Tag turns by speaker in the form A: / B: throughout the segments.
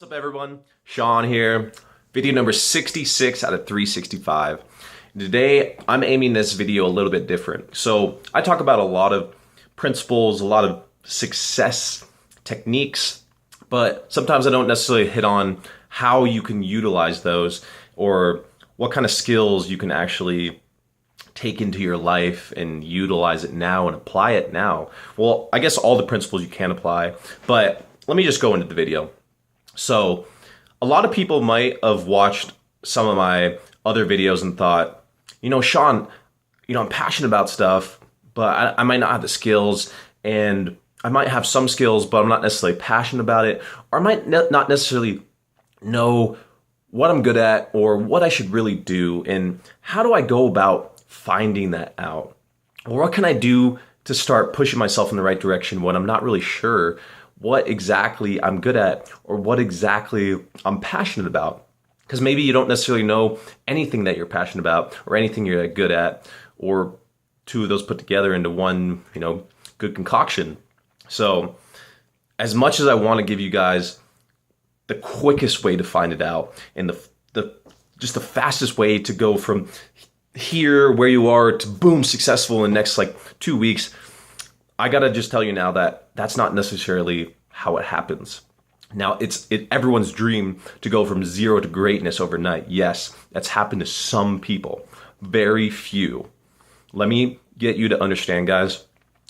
A: What's up everyone? Sean here. Video number 66 out of 365. Today I'm aiming this video a little bit different. So I talk about a lot of principles, a lot of success techniques, but sometimes I don't necessarily hit on how you can utilize those or what kind of skills you can actually take into your life and utilize it now and apply it now. Well, I guess all the principles you can apply, but let me just go into the video. So a lot of people might have watched some of my other videos and thought, Sean, I'm passionate about stuff, but I might not have the skills, and I might have some skills, but I'm not necessarily passionate about it, or I might not necessarily know what I'm good at or what I should really do, and how do I go about finding that out? Or what can I do to start pushing myself in the right direction when I'm not really sure what exactly I'm good at or what exactly I'm passionate about? Because maybe you don't necessarily know anything that you're passionate about or anything you're good at, or two of those put together into one, good concoction. So as much as I want to give you guys the quickest way to find it out and just the fastest way to go from here where you are to boom, successful in the next 2 weeks, I gotta just tell you now that that's not necessarily how it happens. Now, it's everyone's dream to go from zero to greatness overnight. Yes, that's happened to some people, very few. Let me get you to understand, guys,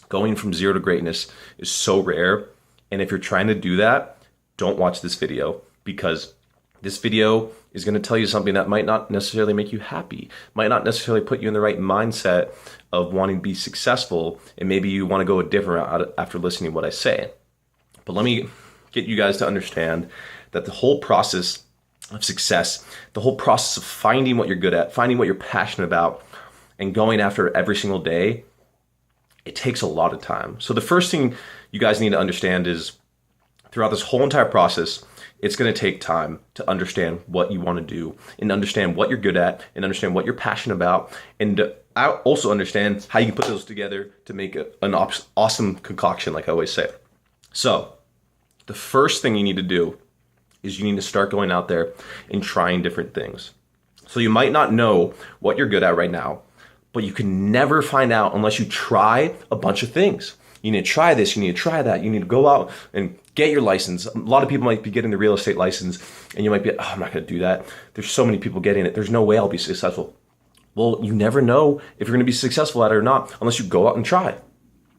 A: going from zero to greatness is so rare. And if you're trying to do that, don't watch this video, because this video is going to tell you something that might not necessarily make you happy, might not necessarily put you in the right mindset of wanting to be successful, and maybe you want to go a different route after listening to what I say. But let me get you guys to understand that the whole process of success, the whole process of finding what you're good at, finding what you're passionate about, and going after it every single day, it takes a lot of time. So the first thing you guys need to understand is throughout this whole entire process, it's going to take time to understand what you want to do and understand what you're good at and understand what you're passionate about, and I also understand how you can put those together to make an awesome concoction, like I always say. So the first thing you need to do is you need to start going out there and trying different things. So you might not know what you're good at right now, but you can never find out unless you try a bunch of things. You need to try this, you need to try that, you need to go out and get your license. A lot of people might be getting the real estate license, and you might be, I'm not going to do that. There's so many people getting it. There's no way I'll be successful. Well, you never know if you're going to be successful at it or not unless you go out and try.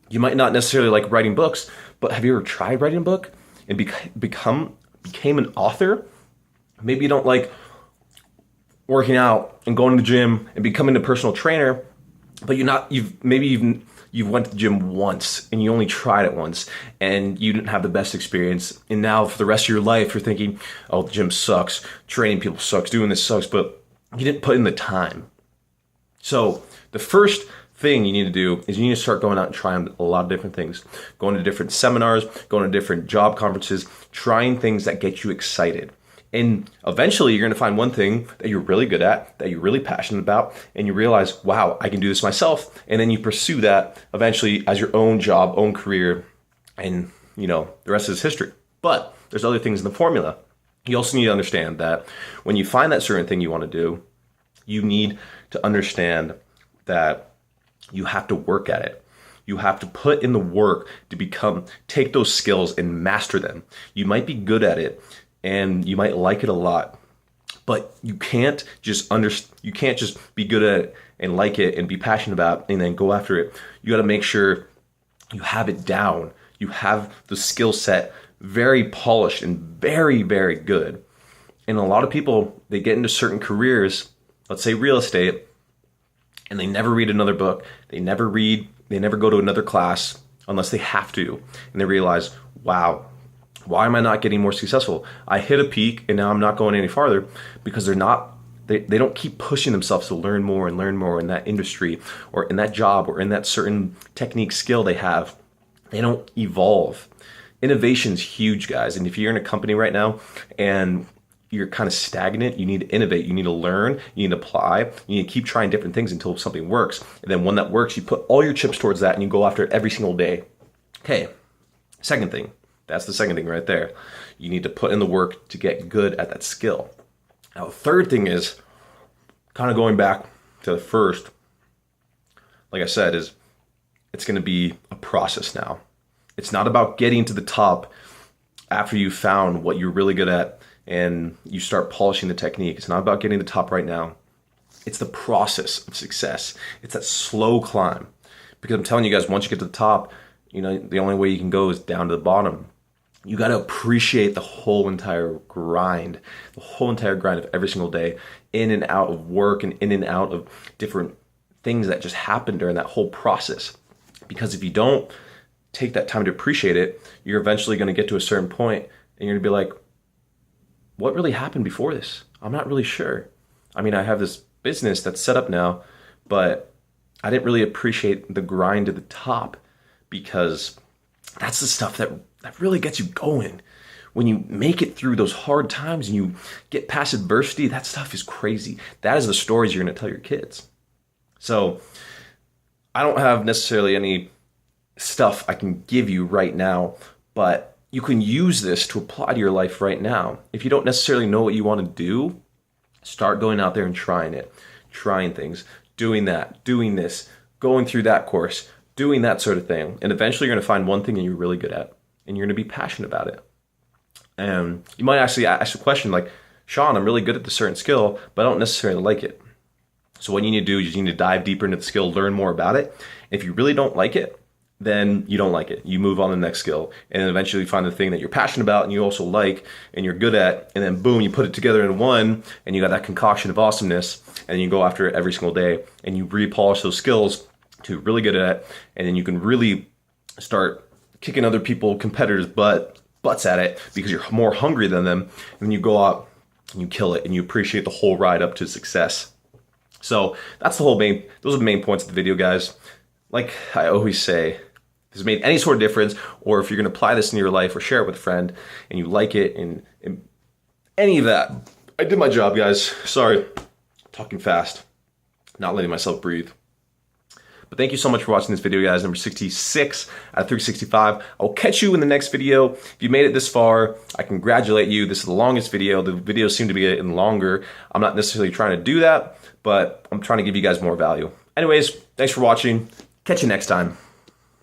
A: You might not necessarily like writing books, but have you ever tried writing a book and became an author? Maybe you don't like working out and going to the gym and becoming a personal trainer, but you've went to the gym once and you only tried it once and you didn't have the best experience. And now for the rest of your life, you're thinking, oh, the gym sucks, training people sucks, doing this sucks, but you didn't put in the time. So the first thing you need to do is you need to start going out and trying a lot of different things, going to different seminars, going to different job conferences, trying things that get you excited. And eventually you're going to find one thing that you're really good at, that you're really passionate about, and you realize, wow, I can do this myself. And then you pursue that eventually as your own job, own career, and the rest is history. But there's other things in the formula. You also need to understand that when you find that certain thing you want to do, you need to understand that you have to work at it. You have to put in the work to take those skills and master them. You might be good at it, and you might like it a lot, but you can't just be good at it and like it and be passionate about it and then go after it. You got to make sure you have it down. You have the skill set very polished and very, very good. And a lot of people, they get into certain careers, let's say real estate, and they never read another book. They never go to another class unless they have to. And they realize, wow, why am I not getting more successful? I hit a peak and now I'm not going any farther because they don't keep pushing themselves to learn more in that industry or in that job or in that certain technique skill they have. They don't evolve. Innovation's huge, guys. And if you're in a company right now and you're kind of stagnant, you need to innovate, you need to learn, you need to apply, you need to keep trying different things until something works. And then when that works, you put all your chips towards that and you go after it every single day. Okay, second thing, That's the second thing right there. You need to put in the work to get good at that skill. Now, the third thing is kind of going back to the first, like I said, is it's going to be a process now. It's not about getting to the top after you found what you're really good at and you start polishing the technique. It's not about getting to the top right now. It's the process of success. It's that slow climb. Because I'm telling you guys, once you get to the top, you know, the only way you can go is down to the bottom. You got to appreciate the whole entire grind of every single day, in and out of work and in and out of different things that just happen during that whole process. Because if you don't take that time to appreciate it, you're eventually going to get to a certain point and you're going to be like, what really happened before this? I'm not really sure. I mean, I have this business that's set up now, but I didn't really appreciate the grind to the top, because that's the stuff that really gets you going. When you make it through those hard times and you get past adversity, that stuff is crazy. That is the stories you're going to tell your kids. So I don't have necessarily any stuff I can give you right now, but you can use this to apply to your life right now. If you don't necessarily know what you want to do, start going out there and trying it, trying things, doing that, doing this, going through that course, doing that sort of thing. And eventually you're going to find one thing that you're really good at and you're going to be passionate about it. And you might actually ask a question like, Sean, I'm really good at this certain skill, but I don't necessarily like it. So what you need to do is you need to dive deeper into the skill, learn more about it. If you really don't like it, then you don't like it. You move on to the next skill and then eventually find the thing that you're passionate about and you also like and you're good at, and then boom, you put it together in one and you got that concoction of awesomeness, and you go after it every single day and you repolish those skills to really good at it, and then you can really start kicking other competitors' butts at it because you're more hungry than them, and then you go out and you kill it and you appreciate the whole ride up to success. So that's those are the main points of the video, guys. Like I always say, if it's made any sort of difference, or if you're going to apply this in your life or share it with a friend and you like it and any of that, I did my job, guys. Sorry, talking fast, not letting myself breathe. But thank you so much for watching this video, guys. Number 66 out of 365. I'll catch you in the next video. If you made it this far, I congratulate you. This is the longest video. The videos seem to be getting longer. I'm not necessarily trying to do that, but I'm trying to give you guys more value. Anyways, thanks for watching. Catch you next time.